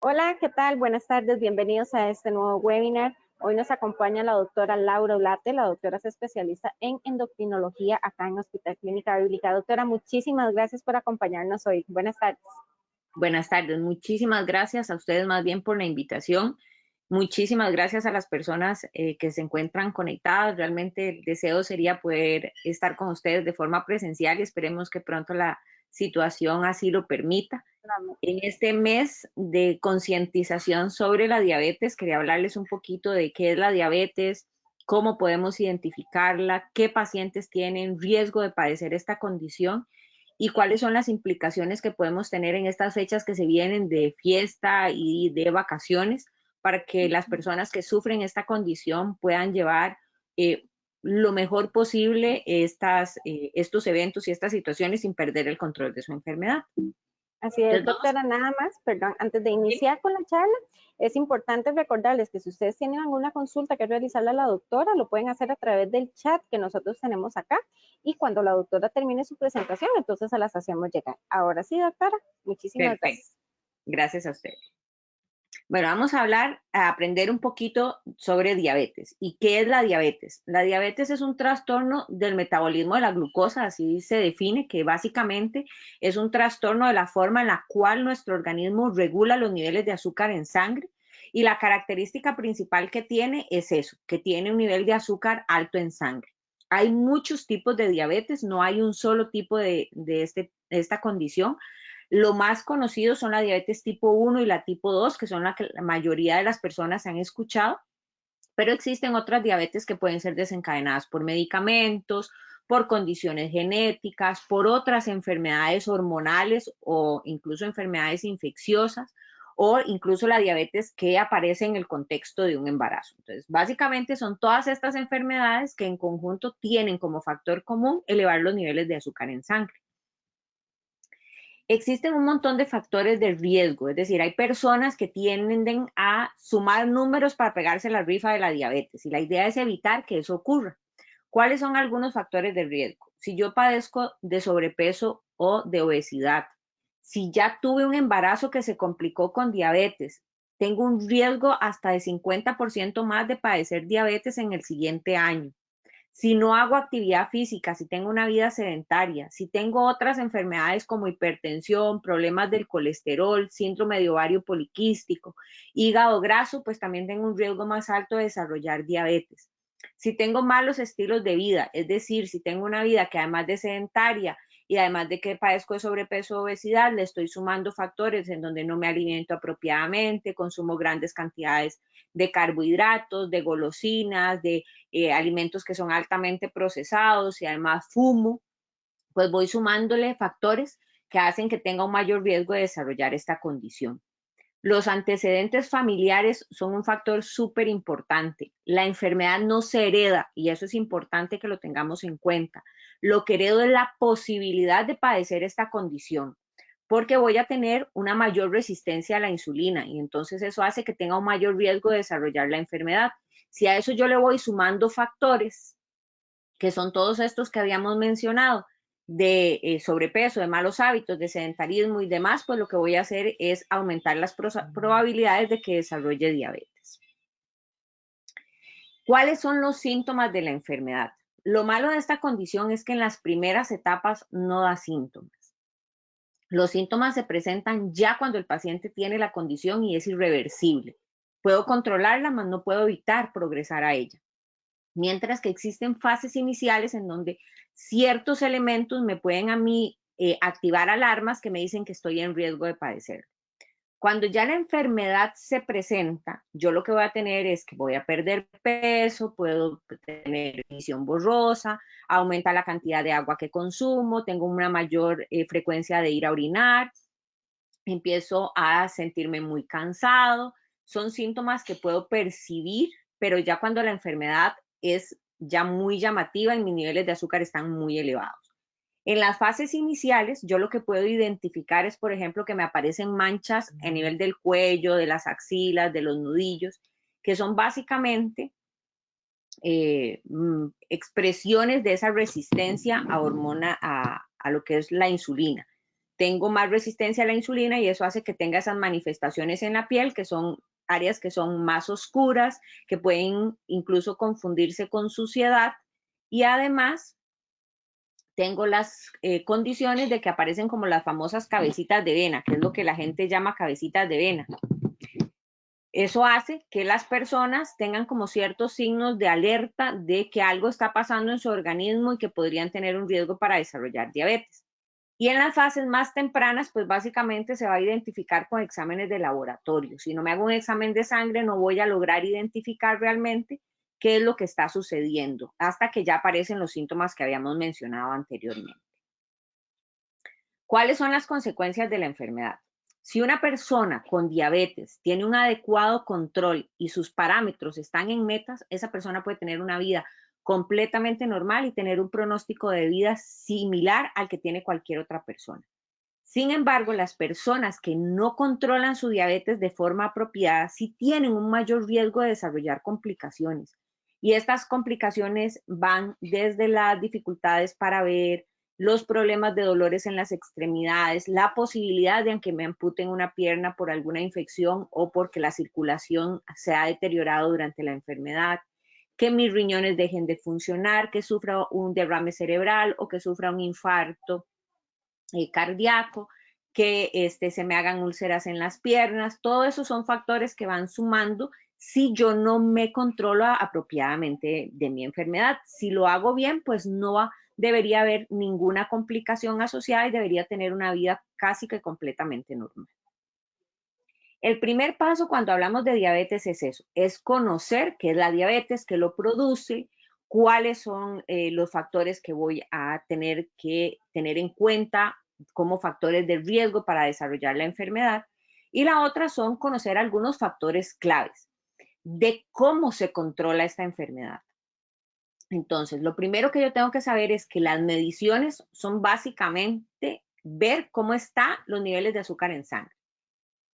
Hola, ¿qué tal? Buenas tardes, bienvenidos a este nuevo webinar. Hoy nos acompaña la doctora Laura Ulate. La doctora es especialista en endocrinología acá en Hospital Clínica Bíblica. Doctora, muchísimas gracias por acompañarnos hoy. Buenas tardes. Buenas tardes, muchísimas gracias a ustedes más bien por la invitación. Muchísimas gracias a las personas que se encuentran conectadas. Realmente el deseo sería poder estar con ustedes de forma presencial y esperemos que pronto la situación así lo permita. En este mes de concientización sobre la diabetes, quería hablarles un poquito de qué es la diabetes, cómo podemos identificarla, qué pacientes tienen riesgo de padecer esta condición y cuáles son las implicaciones que podemos tener en estas fechas que se vienen de fiesta y de vacaciones para que las personas que sufren esta condición puedan llevar lo mejor posible estos eventos y estas situaciones sin perder el control de su enfermedad. Así es, Entonces, doctora, nada más, perdón, antes de iniciar con la charla, es importante recordarles que si ustedes tienen alguna consulta que realizarle a la doctora, lo pueden hacer a través del chat que nosotros tenemos acá y cuando la doctora termine su presentación, entonces se las hacemos llegar. Ahora sí, doctora, muchísimas perfecto. gracias. Gracias a usted. Bueno, vamos a aprender un poquito sobre diabetes. ¿Y qué es la diabetes? La diabetes es un trastorno del metabolismo de la glucosa, así se define, que básicamente es un trastorno de la forma en la cual nuestro organismo regula los niveles de azúcar en sangre. Y la característica principal que tiene es eso, que tiene un nivel de azúcar alto en sangre. Hay muchos tipos de diabetes, no hay un solo tipo de esta condición. Lo más conocido son la diabetes tipo 1 y la tipo 2, que son la que la mayoría de las personas han escuchado, pero existen otras diabetes que pueden ser desencadenadas por medicamentos, por condiciones genéticas, por otras enfermedades hormonales o incluso enfermedades infecciosas o incluso la diabetes que aparece en el contexto de un embarazo. Entonces, básicamente son todas estas enfermedades que en conjunto tienen como factor común elevar los niveles de azúcar en sangre. Existen un montón de factores de riesgo, es decir, hay personas que tienden a sumar números para pegarse la rifa de la diabetes y la idea es evitar que eso ocurra. ¿Cuáles son algunos factores de riesgo? Si yo padezco de sobrepeso o de obesidad, si ya tuve un embarazo que se complicó con diabetes, tengo un riesgo hasta de 50% más de padecer diabetes en el siguiente año. Si no hago actividad física, si tengo una vida sedentaria, si tengo otras enfermedades como hipertensión, problemas del colesterol, síndrome de ovario poliquístico, hígado graso, pues también tengo un riesgo más alto de desarrollar diabetes. Si tengo malos estilos de vida, es decir, si tengo una vida que además de sedentaria y además de que padezco de sobrepeso o obesidad, le estoy sumando factores en donde no me alimento apropiadamente, consumo grandes cantidades de carbohidratos, de golosinas, de alimentos que son altamente procesados y además fumo, pues voy sumándole factores que hacen que tenga un mayor riesgo de desarrollar esta condición. Los antecedentes familiares son un factor súper importante. La enfermedad no se hereda y eso es importante que lo tengamos en cuenta. Lo que heredo es la posibilidad de padecer esta condición porque voy a tener una mayor resistencia a la insulina y entonces eso hace que tenga un mayor riesgo de desarrollar la enfermedad. Si a eso yo le voy sumando factores, que son todos estos que habíamos mencionado, de sobrepeso, de malos hábitos, de sedentarismo y demás, pues lo que voy a hacer es aumentar las probabilidades de que desarrolle diabetes. ¿Cuáles son los síntomas de la enfermedad? Lo malo de esta condición es que en las primeras etapas no da síntomas. Los síntomas se presentan ya cuando el paciente tiene la condición y es irreversible. Puedo controlarla, mas no puedo evitar progresar a ella. Mientras que existen fases iniciales en donde ciertos elementos me pueden a mí activar alarmas que me dicen que estoy en riesgo de padecerlo. Cuando ya la enfermedad se presenta, yo lo que voy a tener es que voy a perder peso, puedo tener visión borrosa, aumenta la cantidad de agua que consumo, tengo una mayor frecuencia de ir a orinar, empiezo a sentirme muy cansado. Son síntomas que puedo percibir, pero ya cuando la enfermedad es ya muy llamativa y mis niveles de azúcar están muy elevados. En las fases iniciales, yo lo que puedo identificar es, por ejemplo, que me aparecen manchas a nivel del cuello, de las axilas, de los nudillos, que son básicamente expresiones de esa resistencia a lo que es la insulina. tengo más resistencia a la insulina y eso hace que tenga esas manifestaciones en la piel, que son áreas que son más oscuras, que pueden incluso confundirse con suciedad, y además tengo las condiciones de que aparecen como las famosas cabecitas de vena, que es lo que la gente llama cabecitas de vena. Eso hace que las personas tengan como ciertos signos de alerta de que algo está pasando en su organismo y que podrían tener un riesgo para desarrollar diabetes. Y en las fases más tempranas, pues básicamente se va a identificar con exámenes de laboratorio. Si no me hago un examen de sangre, no voy a lograr identificar realmente qué es lo que está sucediendo, hasta que ya aparecen los síntomas que habíamos mencionado anteriormente. ¿Cuáles son las consecuencias de la enfermedad? Si una persona con diabetes tiene un adecuado control y sus parámetros están en metas, esa persona puede tener una vida completamente normal y tener un pronóstico de vida similar al que tiene cualquier otra persona. Sin embargo, las personas que no controlan su diabetes de forma apropiada sí tienen un mayor riesgo de desarrollar complicaciones. Y estas complicaciones van desde las dificultades para ver, los problemas de dolores en las extremidades, la posibilidad de que me amputen una pierna por alguna infección o porque la circulación se ha deteriorado durante la enfermedad, que mis riñones dejen de funcionar, que sufra un derrame cerebral o que sufra un infarto cardíaco, que se me hagan úlceras en las piernas. Todo eso son factores que van sumando si yo no me controlo apropiadamente de mi enfermedad. Si lo hago bien, pues no debería haber ninguna complicación asociada y debería tener una vida casi que completamente normal. El primer paso cuando hablamos de diabetes es eso, es conocer qué es la diabetes, qué lo produce, cuáles son los factores que voy a tener que tener en cuenta como factores de riesgo para desarrollar la enfermedad. Y la otra son conocer algunos factores claves de cómo se controla esta enfermedad. Entonces, lo primero que yo tengo que saber es que las mediciones son básicamente ver cómo están los niveles de azúcar en sangre.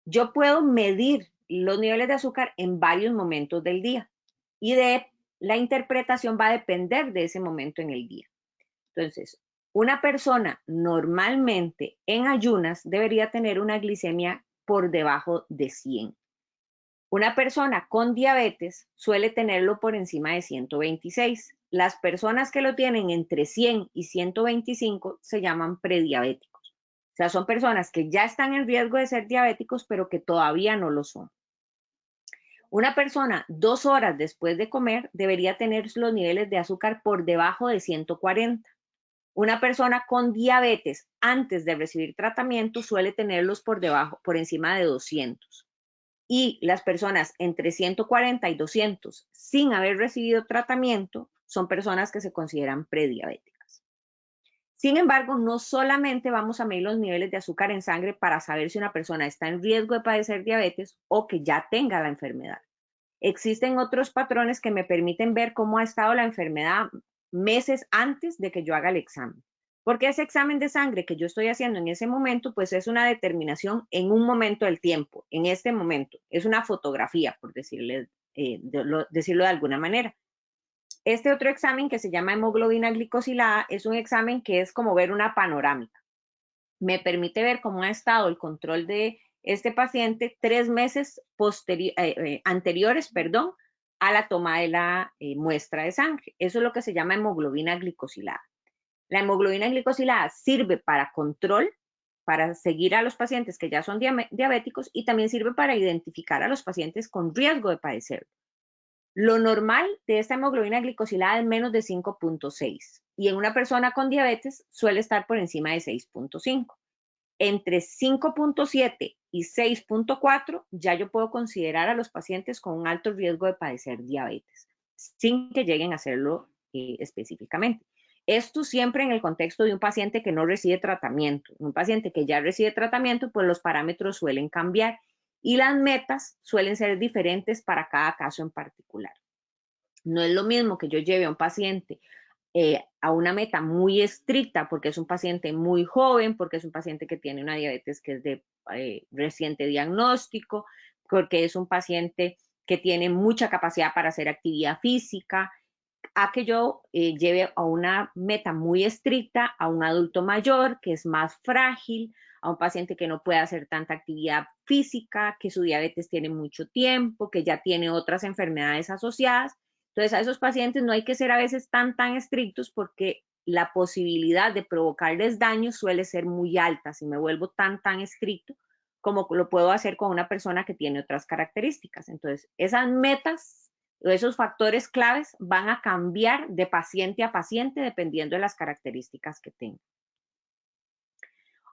Yo puedo medir los niveles de azúcar en varios momentos del día y la interpretación va a depender de ese momento en el día. Entonces, una persona normalmente en ayunas debería tener una glicemia por debajo de 100. Una persona con diabetes suele tenerlo por encima de 126. Las personas que lo tienen entre 100 y 125 se llaman prediabéticos. O sea, son personas que ya están en riesgo de ser diabéticos, pero que todavía no lo son. Una persona 2 horas después de comer debería tener los niveles de azúcar por debajo de 140. Una persona con diabetes antes de recibir tratamiento suele tenerlos por encima de 200. Y las personas entre 140 y 200 sin haber recibido tratamiento son personas que se consideran prediabéticas. Sin embargo, no solamente vamos a medir los niveles de azúcar en sangre para saber si una persona está en riesgo de padecer diabetes o que ya tenga la enfermedad. Existen otros patrones que me permiten ver cómo ha estado la enfermedad meses antes de que yo haga el examen. Porque ese examen de sangre que yo estoy haciendo en ese momento, pues es una determinación en un momento del tiempo, en este momento. Es una fotografía, por decirlo de alguna manera. Este otro examen que se llama hemoglobina glicosilada es un examen que es como ver una panorámica. Me permite ver cómo ha estado el control de este paciente 3 meses anteriores a la toma de la muestra de sangre. Eso es lo que se llama hemoglobina glicosilada. La hemoglobina glicosilada sirve para control, para seguir a los pacientes que ya son diabéticos y también sirve para identificar a los pacientes con riesgo de padecerlo. Lo normal de esta hemoglobina glicosilada es menos de 5.6 y en una persona con diabetes suele estar por encima de 6.5. Entre 5.7 y 6.4 ya yo puedo considerar a los pacientes con un alto riesgo de padecer diabetes, sin que lleguen a hacerlo específicamente. Esto siempre en el contexto de un paciente que no recibe tratamiento. Un paciente que ya recibe tratamiento, pues los parámetros suelen cambiar y las metas suelen ser diferentes para cada caso en particular. No es lo mismo que yo lleve a un paciente a una meta muy estricta porque es un paciente muy joven, porque es un paciente que tiene una diabetes que es de reciente diagnóstico, porque es un paciente que tiene mucha capacidad para hacer actividad física, a que yo lleve a una meta muy estricta a un adulto mayor que es más frágil, a un paciente que no puede hacer tanta actividad física, que su diabetes tiene mucho tiempo, que ya tiene otras enfermedades asociadas. Entonces, a esos pacientes no hay que ser a veces tan estrictos porque la posibilidad de provocarles daño suele ser muy alta si me vuelvo tan estricto como lo puedo hacer con una persona que tiene otras características. Entonces, esas metas o esos factores claves van a cambiar de paciente a paciente dependiendo de las características que tenga.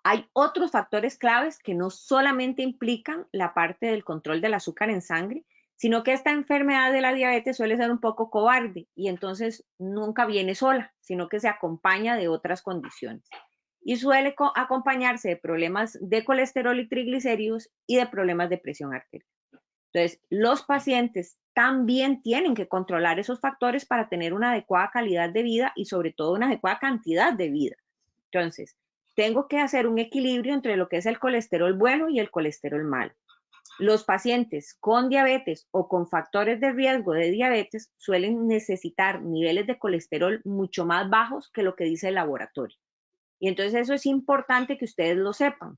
Hay otros factores claves que no solamente implican la parte del control del azúcar en sangre, sino que esta enfermedad de la diabetes suele ser un poco cobarde y entonces nunca viene sola, sino que se acompaña de otras condiciones. Y suele acompañarse de problemas de colesterol y triglicéridos y de problemas de presión arterial. Entonces, los pacientes también tienen que controlar esos factores para tener una adecuada calidad de vida y sobre todo una adecuada cantidad de vida. Entonces, tengo que hacer un equilibrio entre lo que es el colesterol bueno y el colesterol malo. Los pacientes con diabetes o con factores de riesgo de diabetes suelen necesitar niveles de colesterol mucho más bajos que lo que dice el laboratorio. Y entonces eso es importante que ustedes lo sepan.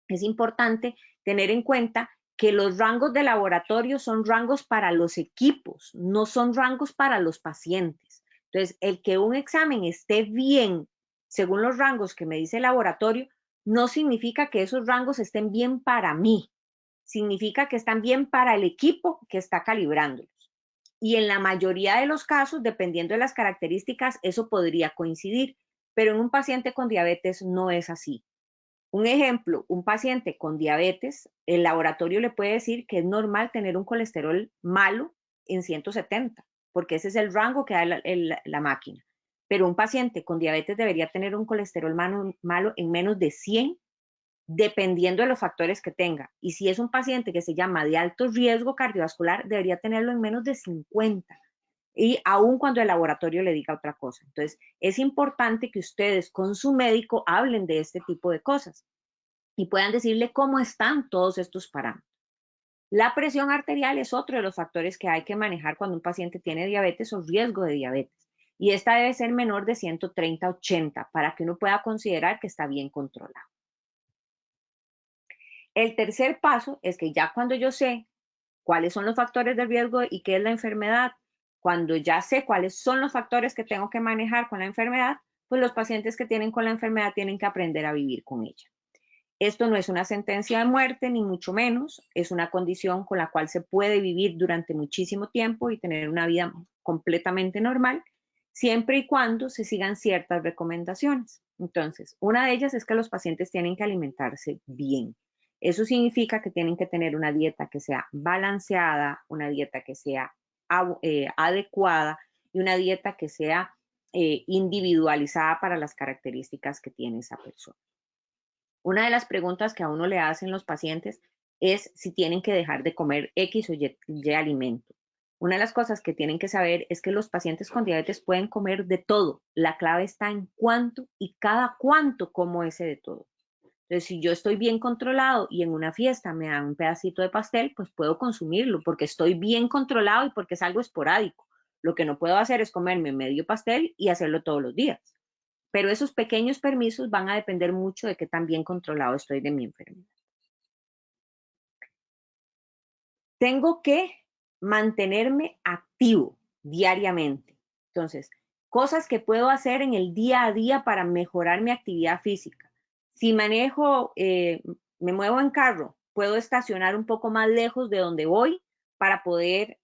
Es importante tener en cuenta que los rangos de laboratorio son rangos para los equipos, no son rangos para los pacientes. Entonces, el que un examen esté bien según los rangos que me dice el laboratorio, no significa que esos rangos estén bien para mí, significa que están bien para el equipo que está calibrándolos. Y en la mayoría de los casos, dependiendo de las características, eso podría coincidir, pero en un paciente con diabetes no es así. Un ejemplo, un paciente con diabetes, el laboratorio le puede decir que es normal tener un colesterol malo en 170, porque ese es el rango que da la máquina. Pero un paciente con diabetes debería tener un colesterol malo en menos de 100, dependiendo de los factores que tenga. Y si es un paciente que se llama de alto riesgo cardiovascular, debería tenerlo en menos de 50. Y aun cuando el laboratorio le diga otra cosa. Entonces, es importante que ustedes con su médico hablen de este tipo de cosas y puedan decirle cómo están todos estos parámetros. La presión arterial es otro de los factores que hay que manejar cuando un paciente tiene diabetes o riesgo de diabetes. Y esta debe ser menor de 130/80 para que uno pueda considerar que está bien controlado. El tercer paso es que ya cuando yo sé cuáles son los factores de riesgo y qué es la enfermedad, cuando ya sé cuáles son los factores que tengo que manejar con la enfermedad, pues los pacientes que tienen con la enfermedad tienen que aprender a vivir con ella. Esto no es una sentencia de muerte, ni mucho menos, es una condición con la cual se puede vivir durante muchísimo tiempo y tener una vida completamente normal, siempre y cuando se sigan ciertas recomendaciones. Entonces, una de ellas es que los pacientes tienen que alimentarse bien. Eso significa que tienen que tener una dieta que sea balanceada, una dieta que sea adecuada y una dieta que sea individualizada para las características que tiene esa persona. Una de las preguntas que a uno le hacen los pacientes es si tienen que dejar de comer X o Y alimento. Una de las cosas que tienen que saber es que los pacientes con diabetes pueden comer de todo. La clave está en cuánto y cada cuánto como ese de todo. Entonces, si yo estoy bien controlado y en una fiesta me dan un pedacito de pastel, pues puedo consumirlo porque estoy bien controlado y porque es algo esporádico. Lo que no puedo hacer es comerme medio pastel y hacerlo todos los días. Pero esos pequeños permisos van a depender mucho de qué tan bien controlado estoy de mi enfermedad. Tengo que mantenerme activo diariamente. Entonces, cosas que puedo hacer en el día a día para mejorar mi actividad física. Si manejo, me muevo en carro, puedo estacionar un poco más lejos de donde voy para poder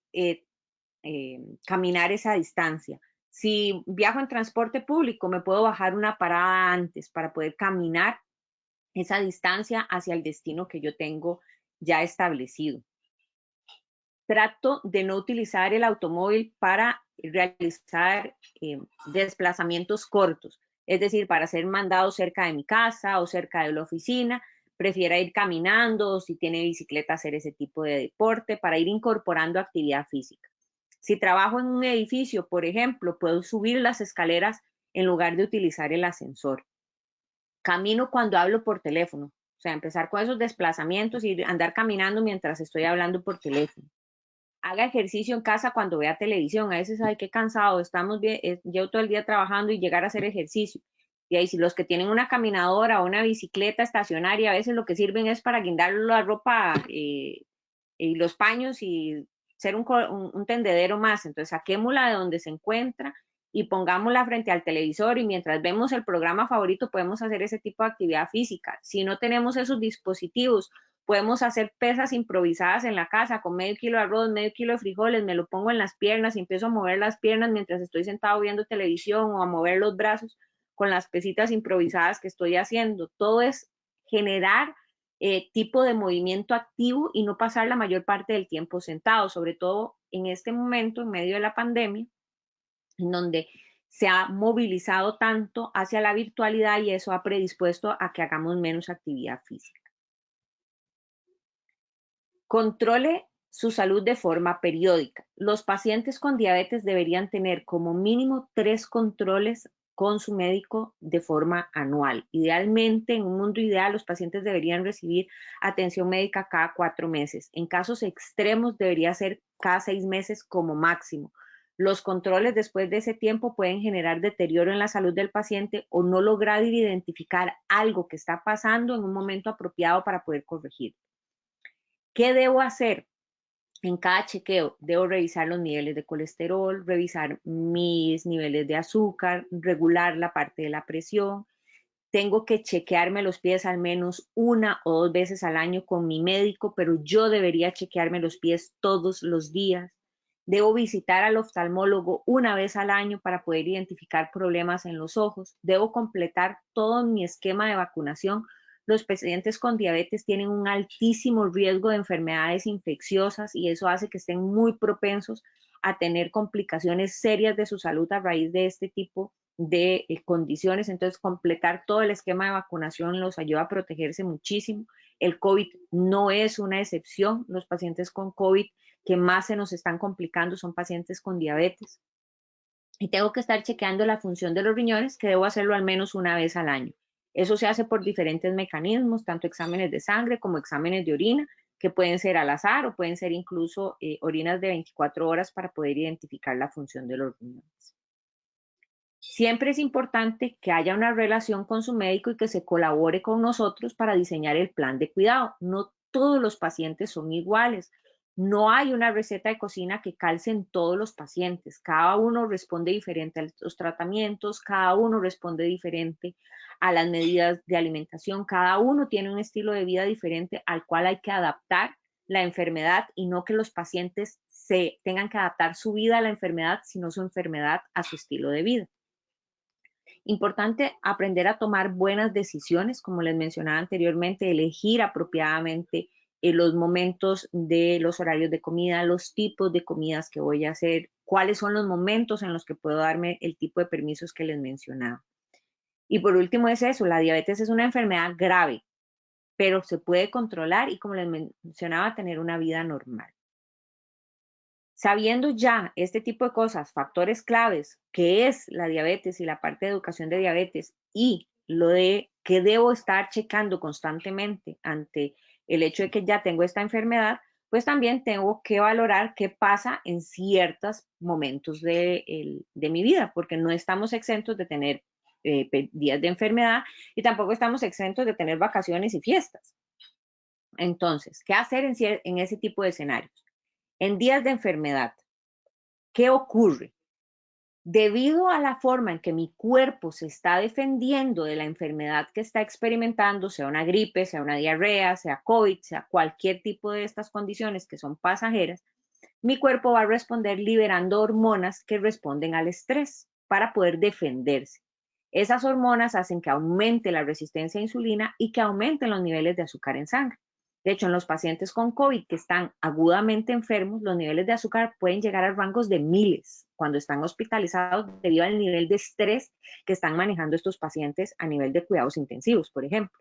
caminar esa distancia. Si viajo en transporte público, me puedo bajar una parada antes para poder caminar esa distancia hacia el destino que yo tengo ya establecido. Trato de no utilizar el automóvil para realizar desplazamientos cortos, es decir, para ser mandado cerca de mi casa o cerca de la oficina, prefiero ir caminando o si tiene bicicleta hacer ese tipo de deporte para ir incorporando actividad física. Si trabajo en un edificio, por ejemplo, puedo subir las escaleras en lugar de utilizar el ascensor. Camino cuando hablo por teléfono, o sea, empezar con esos desplazamientos y andar caminando mientras estoy hablando por teléfono. haga ejercicio en casa cuando vea televisión. A veces, ay, qué cansado, estamos bien, llevo todo el día trabajando y llegar a hacer ejercicio. Y ahí, si los que tienen una caminadora o una bicicleta estacionaria, a veces lo que sirven es para guindar la ropa y los paños y ser un tendedero más. Entonces, saquémosla de donde se encuentra y pongámosla frente al televisor y mientras vemos el programa favorito podemos hacer ese tipo de actividad física. Si no tenemos esos dispositivos, podemos hacer pesas improvisadas en la casa con medio kilo de arroz, medio kilo de frijoles, me lo pongo en las piernas y empiezo a mover las piernas mientras estoy sentado viendo televisión o a mover los brazos con las pesitas improvisadas que estoy haciendo. Todo es generar tipo de movimiento activo y no pasar la mayor parte del tiempo sentado, sobre todo en este momento, en medio de la pandemia, en donde se ha movilizado tanto hacia la virtualidad y eso ha predispuesto a que hagamos menos actividad física. Controle su salud de forma periódica. Los pacientes con diabetes deberían tener como mínimo 3 controles con su médico de forma anual. Idealmente, en un mundo ideal, los pacientes deberían recibir atención médica cada 4 meses. En casos extremos, debería ser cada 6 meses como máximo. Los controles después de ese tiempo pueden generar deterioro en la salud del paciente o no lograr identificar algo que está pasando en un momento apropiado para poder corregir. ¿Qué debo hacer? En cada chequeo debo revisar los niveles de colesterol, revisar mis niveles de azúcar, regular la parte de la presión. Tengo que chequearme los pies al menos 1 o 2 veces al año con mi médico, pero yo debería chequearme los pies todos los días. Debo visitar al oftalmólogo 1 vez al año para poder identificar problemas en los ojos. Debo completar todo mi esquema de vacunación. Los pacientes con diabetes tienen un altísimo riesgo de enfermedades infecciosas y eso hace que estén muy propensos a tener complicaciones serias de su salud a raíz de este tipo de condiciones. Entonces, completar todo el esquema de vacunación los ayuda a protegerse muchísimo. El COVID no es una excepción. Los pacientes con COVID que más se nos están complicando son pacientes con diabetes. Y tengo que estar chequeando la función de los riñones, que debo hacerlo al menos 1 vez al año. Eso se hace por diferentes mecanismos, tanto exámenes de sangre como exámenes de orina, que pueden ser al azar o pueden ser incluso orinas de 24 horas para poder identificar la función de los riñones. Siempre es importante que haya una relación con su médico y que se colabore con nosotros para diseñar el plan de cuidado. No todos los pacientes son iguales. No hay una receta de cocina que calce en todos los pacientes. Cada uno responde diferente a los tratamientos, cada uno responde diferente a las medidas de alimentación, cada uno tiene un estilo de vida diferente al cual hay que adaptar la enfermedad y no que los pacientes se tengan que adaptar su vida a la enfermedad, sino su enfermedad a su estilo de vida. Importante aprender a tomar buenas decisiones, como les mencionaba anteriormente, elegir apropiadamente los momentos de los horarios de comida, los tipos de comidas que voy a hacer, cuáles son los momentos en los que puedo darme el tipo de permisos que les mencionaba. Y por último es eso, la diabetes es una enfermedad grave, pero se puede controlar y como les mencionaba, tener una vida normal. Sabiendo ya este tipo de cosas, factores claves, que es la diabetes y la parte de educación de diabetes y lo de que debo estar checando constantemente ante el hecho de que ya tengo esta enfermedad, pues también tengo que valorar qué pasa en ciertos momentos de mi vida, porque no estamos exentos de tener días de enfermedad y tampoco estamos exentos de tener vacaciones y fiestas. Entonces, ¿qué hacer en ese tipo de escenarios? En días de enfermedad, ¿qué ocurre? Debido a la forma en que mi cuerpo se está defendiendo de la enfermedad que está experimentando, sea una gripe, sea una diarrea, sea COVID, sea cualquier tipo de estas condiciones que son pasajeras, mi cuerpo va a responder liberando hormonas que responden al estrés para poder defenderse. Esas hormonas hacen que aumente la resistencia a insulina y que aumenten los niveles de azúcar en sangre. De hecho, en los pacientes con COVID que están agudamente enfermos, los niveles de azúcar pueden llegar a rangos de miles cuando están hospitalizados debido al nivel de estrés que están manejando estos pacientes a nivel de cuidados intensivos, por ejemplo.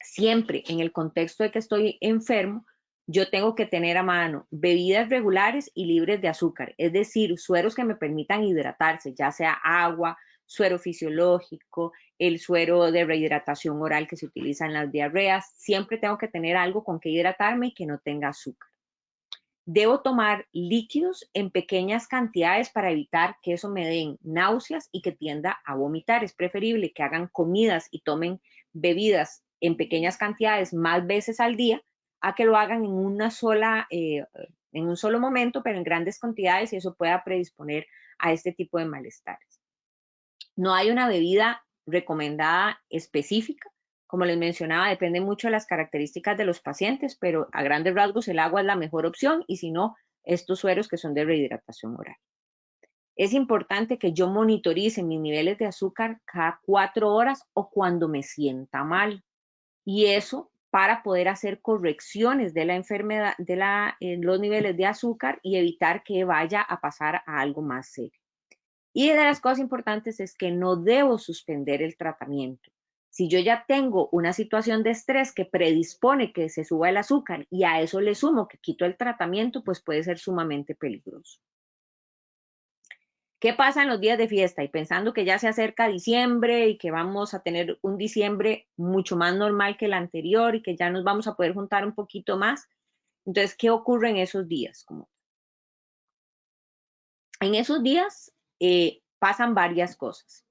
Siempre en el contexto de que estoy enfermo, yo tengo que tener a mano bebidas regulares y libres de azúcar, es decir, sueros que me permitan hidratarse, ya sea agua, suero fisiológico, el suero de rehidratación oral que se utiliza en las diarreas. Siempre tengo que tener algo con que hidratarme y que no tenga azúcar. Debo tomar líquidos en pequeñas cantidades para evitar que eso me den náuseas y que tienda a vomitar. Es preferible que hagan comidas y tomen bebidas en pequeñas cantidades más veces al día a que lo hagan en en un solo momento, pero en grandes cantidades, y eso pueda predisponer a este tipo de malestares. No hay una bebida recomendada específica. Como les mencionaba, depende mucho de las características de los pacientes, pero a grandes rasgos el agua es la mejor opción y si no, estos sueros que son de rehidratación oral. Es importante que yo monitorice mis niveles de azúcar cada 4 horas o cuando me sienta mal. Y eso para poder hacer correcciones de la enfermedad, los niveles de azúcar y evitar que vaya a pasar a algo más serio. Y de las cosas importantes es que no debo suspender el tratamiento. Si yo ya tengo una situación de estrés que predispone que se suba el azúcar y a eso le sumo que quito el tratamiento, pues puede ser sumamente peligroso. ¿Qué pasa en los días de fiesta? Y pensando que ya se acerca diciembre y que vamos a tener un diciembre mucho más normal que el anterior y que ya nos vamos a poder juntar un poquito más. Entonces, ¿qué ocurre en esos días? En esos días pasan varias cosas.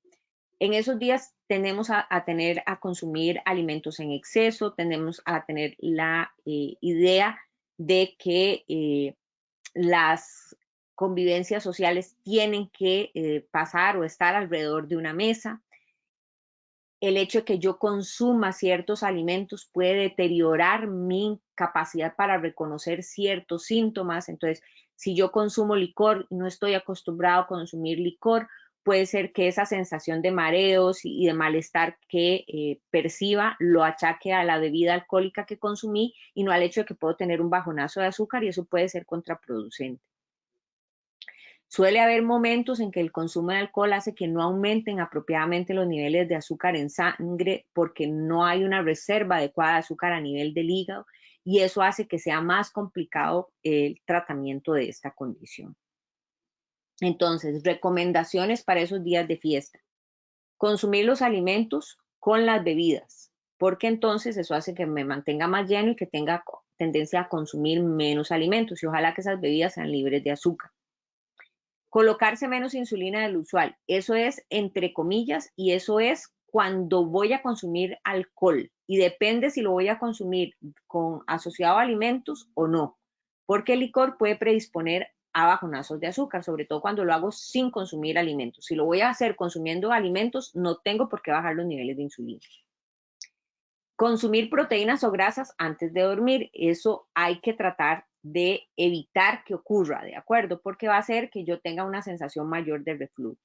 En esos días tendemos a consumir alimentos en exceso, tendemos a tener la idea de que las convivencias sociales tienen que pasar o estar alrededor de una mesa. El hecho de que yo consuma ciertos alimentos puede deteriorar mi capacidad para reconocer ciertos síntomas. Entonces, si yo consumo licor y no estoy acostumbrado a consumir licor, puede ser que esa sensación de mareos y de malestar que perciba lo achaque a la bebida alcohólica que consumí y no al hecho de que puedo tener un bajonazo de azúcar y eso puede ser contraproducente. Suele haber momentos en que el consumo de alcohol hace que no aumenten apropiadamente los niveles de azúcar en sangre porque no hay una reserva adecuada de azúcar a nivel del hígado y eso hace que sea más complicado el tratamiento de esta condición. Entonces, recomendaciones para esos días de fiesta. Consumir los alimentos con las bebidas, porque entonces eso hace que me mantenga más lleno y que tenga tendencia a consumir menos alimentos y ojalá que esas bebidas sean libres de azúcar. Colocarse menos insulina del usual, eso es entre comillas y eso es cuando voy a consumir alcohol y depende si lo voy a consumir asociado a alimentos o no, porque el licor puede predisponer a bajonazos de azúcar, sobre todo cuando lo hago sin consumir alimentos. Si lo voy a hacer consumiendo alimentos, no tengo por qué bajar los niveles de insulina. Consumir proteínas o grasas antes de dormir, eso hay que tratar de evitar que ocurra, ¿de acuerdo? Porque va a hacer que yo tenga una sensación mayor de reflujo.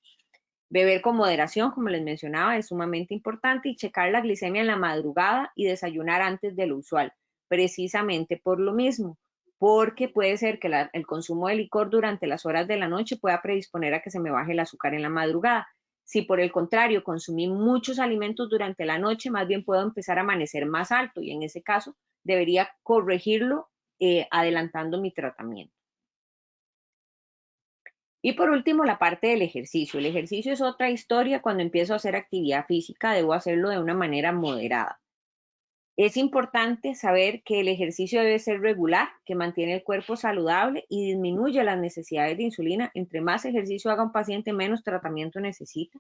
Beber con moderación, como les mencionaba, es sumamente importante y checar la glicemia en la madrugada y desayunar antes de lo usual, precisamente por lo mismo, porque puede ser que el consumo de licor durante las horas de la noche pueda predisponer a que se me baje el azúcar en la madrugada. Si por el contrario consumí muchos alimentos durante la noche, más bien puedo empezar a amanecer más alto y en ese caso debería corregirlo adelantando mi tratamiento. Y por último, la parte del ejercicio. El ejercicio es otra historia. Cuando empiezo a hacer actividad física, debo hacerlo de una manera moderada. Es importante saber que el ejercicio debe ser regular, que mantiene el cuerpo saludable y disminuye las necesidades de insulina. Entre más ejercicio haga un paciente, menos tratamiento necesita,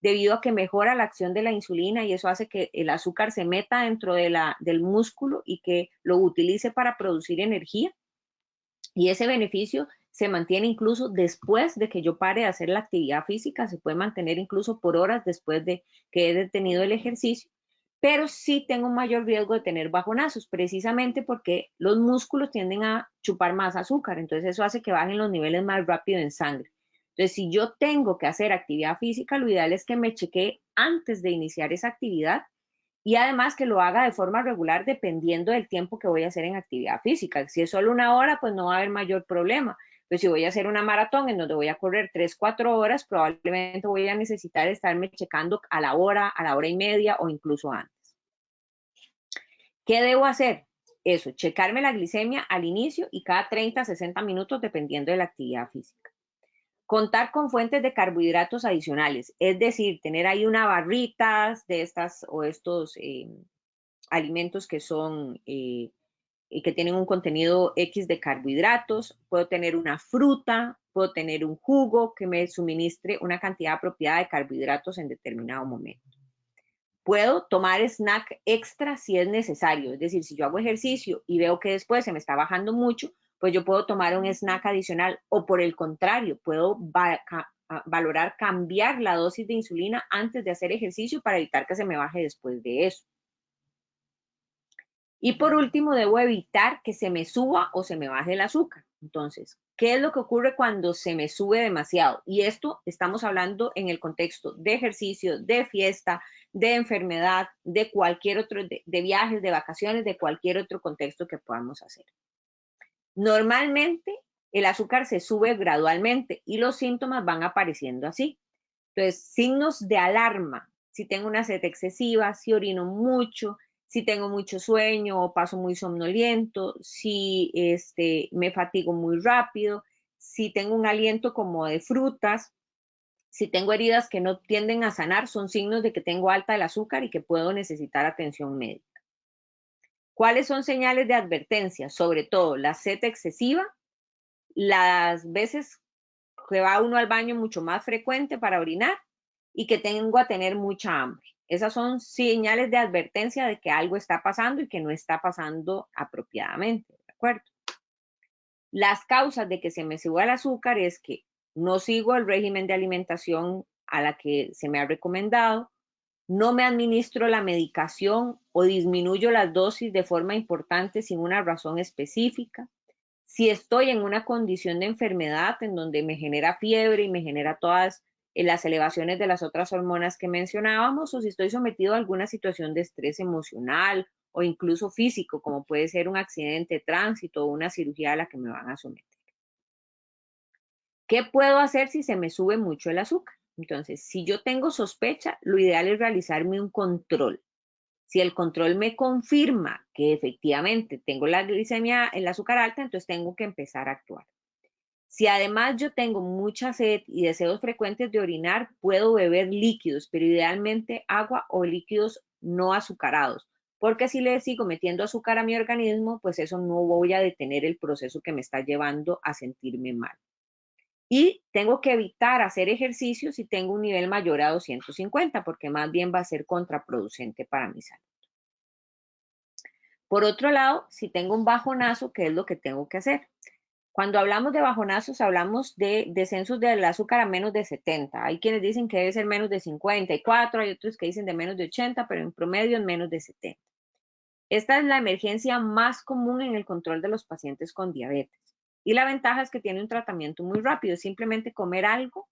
debido a que mejora la acción de la insulina y eso hace que el azúcar se meta dentro del músculo y que lo utilice para producir energía. Y ese beneficio se mantiene incluso después de que yo pare de hacer la actividad física, se puede mantener incluso por horas después de que he detenido el ejercicio, pero sí tengo un mayor riesgo de tener bajonazos, precisamente porque los músculos tienden a chupar más azúcar, entonces eso hace que bajen los niveles más rápido en sangre. Entonces, si yo tengo que hacer actividad física, lo ideal es que me chequee antes de iniciar esa actividad y además que lo haga de forma regular dependiendo del tiempo que voy a hacer en actividad física. Si es solo una hora, pues no va a haber mayor problema. Pero si voy a hacer una maratón en donde voy a correr 3, 4 horas, probablemente voy a necesitar estarme checando a la hora y media o incluso antes. ¿Qué debo hacer? Eso, checarme la glicemia al inicio y cada 30 a 60 minutos dependiendo de la actividad física. Contar con fuentes de carbohidratos adicionales, es decir, tener ahí una barritas de estas o estos alimentos que son que tienen un contenido X de carbohidratos, puedo tener una fruta, puedo tener un jugo que me suministre una cantidad apropiada de carbohidratos en determinado momento. Puedo tomar snack extra si es necesario, es decir, si yo hago ejercicio y veo que después se me está bajando mucho, pues yo puedo tomar un snack adicional, o por el contrario, puedo valorar cambiar la dosis de insulina antes de hacer ejercicio para evitar que se me baje después de eso. Y por último, debo evitar que se me suba o se me baje el azúcar. Entonces, ¿qué es lo que ocurre cuando se me sube demasiado? Y esto estamos hablando en el contexto de ejercicio, de fiesta, de enfermedad, de cualquier otro, de viajes, de vacaciones, de cualquier otro contexto que podamos hacer. Normalmente, el azúcar se sube gradualmente y los síntomas van apareciendo así. Entonces, signos de alarma: si tengo una sed excesiva, si orino mucho, si tengo mucho sueño o paso muy somnoliento, si me fatigo muy rápido, si tengo un aliento como de frutas, si tengo heridas que no tienden a sanar, son signos de que tengo alta el azúcar y que puedo necesitar atención médica. ¿Cuáles son señales de advertencia? Sobre todo la sed excesiva, las veces que va uno al baño mucho más frecuente para orinar y que tengo a tener mucha hambre. Esas son señales de advertencia de que algo está pasando y que no está pasando apropiadamente, ¿de acuerdo? Las causas de que se me suba el azúcar es que no sigo el régimen de alimentación a la que se me ha recomendado, no me administro la medicación o disminuyo las dosis de forma importante sin una razón específica, si estoy en una condición de enfermedad en donde me genera fiebre y me genera todas las elevaciones de las otras hormonas que mencionábamos, o si estoy sometido a alguna situación de estrés emocional o incluso físico, como puede ser un accidente de tránsito o una cirugía a la que me van a someter. ¿Qué puedo hacer si se me sube mucho el azúcar? Entonces, si yo tengo sospecha, lo ideal es realizarme un control. Si el control me confirma que efectivamente tengo la glicemia, el azúcar alta, entonces tengo que empezar a actuar. Si además yo tengo mucha sed y deseos frecuentes de orinar, puedo beber líquidos, pero idealmente agua o líquidos no azucarados, porque si le sigo metiendo azúcar a mi organismo, pues eso no voy a detener el proceso que me está llevando a sentirme mal. Y tengo que evitar hacer ejercicio si tengo un nivel mayor a 250, porque más bien va a ser contraproducente para mi salud. Por otro lado, si tengo un bajonazo, ¿qué es lo que tengo que hacer? Cuando hablamos de bajonazos, hablamos de descensos del azúcar a menos de 70. Hay quienes dicen que debe ser menos de 54, hay otros que dicen de menos de 80, pero en promedio es menos de 70. Esta es la emergencia más común en el control de los pacientes con diabetes. Y la ventaja es que tiene un tratamiento muy rápido, es simplemente comer algo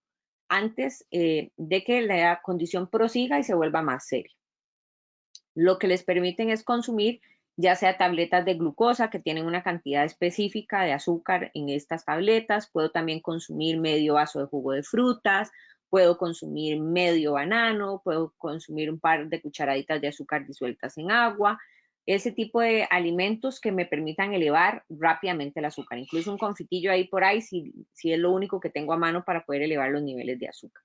antes de que la condición prosiga y se vuelva más seria. Lo que les permiten es consumir ya sea tabletas de glucosa que tienen una cantidad específica de azúcar en estas tabletas. Puedo también consumir medio vaso de jugo de frutas, puedo consumir medio banano, puedo consumir un par de cucharaditas de azúcar disueltas en agua. Ese tipo de alimentos que me permitan elevar rápidamente el azúcar. Incluso un confitillo ahí por ahí si es lo único que tengo a mano para poder elevar los niveles de azúcar.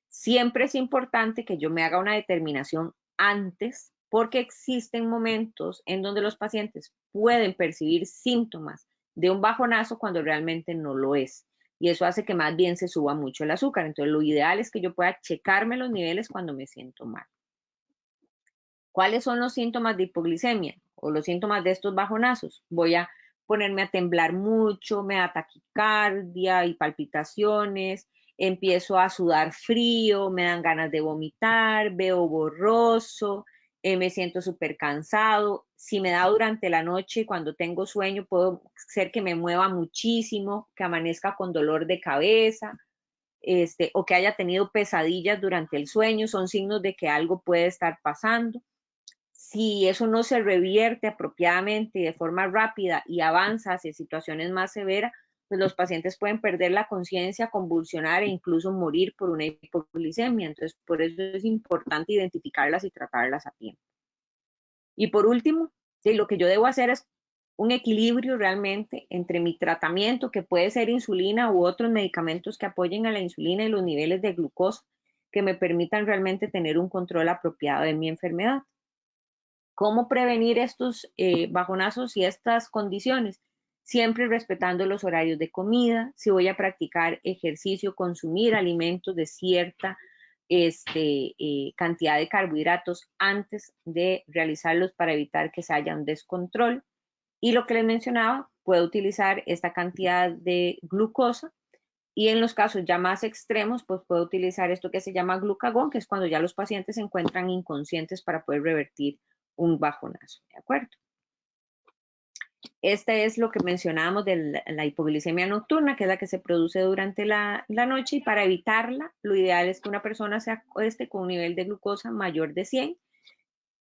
Siempre es importante que yo me haga una determinación antes, porque existen momentos en donde los pacientes pueden percibir síntomas de un bajonazo cuando realmente no lo es. Y eso hace que más bien se suba mucho el azúcar. Entonces, lo ideal es que yo pueda checarme los niveles cuando me siento mal. ¿Cuáles son los síntomas de hipoglicemia o los síntomas de estos bajonazos? Voy a ponerme a temblar mucho, me da taquicardia y palpitaciones, empiezo a sudar frío, me dan ganas de vomitar, veo borroso, me siento súper cansado. Si me da durante la noche, cuando tengo sueño, puedo ser que me mueva muchísimo, que amanezca con dolor de cabeza, o que haya tenido pesadillas durante el sueño, son signos de que algo puede estar pasando. Si eso no se revierte apropiadamente y de forma rápida y avanza hacia situaciones más severas, pues los pacientes pueden perder la conciencia, convulsionar e incluso morir por una hipoglicemia. Entonces, por eso es importante identificarlas y tratarlas a tiempo. Y por último, lo que yo debo hacer es un equilibrio realmente entre mi tratamiento, que puede ser insulina u otros medicamentos que apoyen a la insulina y los niveles de glucosa, que me permitan realmente tener un control apropiado de mi enfermedad. ¿Cómo prevenir estos bajonazos y estas condiciones? Siempre respetando los horarios de comida. Si voy a practicar ejercicio, consumir alimentos de cierta cantidad de carbohidratos antes de realizarlos para evitar que se haya un descontrol. Y lo que les mencionaba, puedo utilizar esta cantidad de glucosa. Y en los casos ya más extremos, pues puedo utilizar esto que se llama glucagón, que es cuando ya los pacientes se encuentran inconscientes para poder revertir un bajonazo, ¿de acuerdo? Este es lo que mencionábamos de la hipoglicemia nocturna, que es la que se produce durante la noche, y para evitarla, lo ideal es que una persona se acueste con un nivel de glucosa mayor de 100.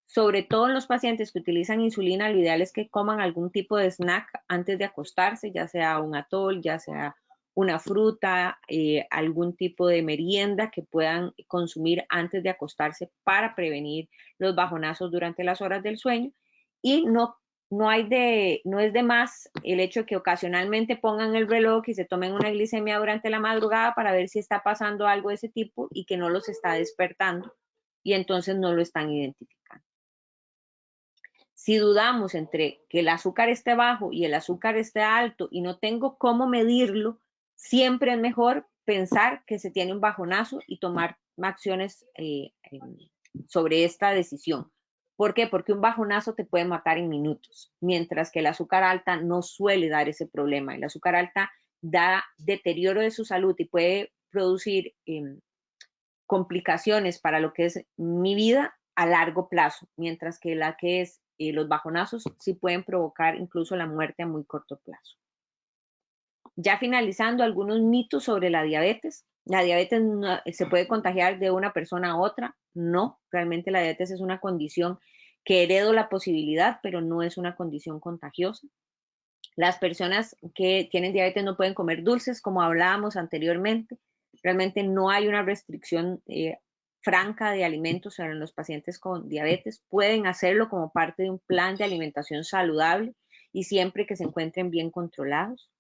Sobre todo en los pacientes que utilizan insulina, lo ideal es que coman algún tipo de snack antes de acostarse, ya sea un atol, ya sea una fruta, algún tipo de merienda que puedan consumir antes de acostarse para prevenir los bajonazos durante las horas del sueño. Y no es de más el hecho de que ocasionalmente pongan el reloj y se tomen una glicemia durante la madrugada para ver si está pasando algo de ese tipo y que no los está despertando y entonces no lo están identificando. Si dudamos entre que el azúcar esté bajo y el azúcar esté alto y no tengo cómo medirlo, siempre es mejor pensar que se tiene un bajonazo y tomar acciones sobre esta decisión. ¿Por qué? Porque un bajonazo te puede matar en minutos, mientras que el azúcar alta no suele dar ese problema. El azúcar alta da deterioro de su salud y puede producir complicaciones para lo que es mi vida a largo plazo, mientras que la que es los bajonazos sí pueden provocar incluso la muerte a muy corto plazo. Ya finalizando, algunos mitos sobre la diabetes. La diabetes no, se puede contagiar de una persona a otra. No, realmente la diabetes es una condición que heredo la posibilidad, pero no es una condición contagiosa. Las personas que tienen diabetes no pueden comer dulces, como hablábamos anteriormente. Realmente no hay una restricción franca de alimentos en los pacientes con diabetes. Pueden hacerlo como parte de un plan de alimentación saludable y siempre que se encuentren bien controlados.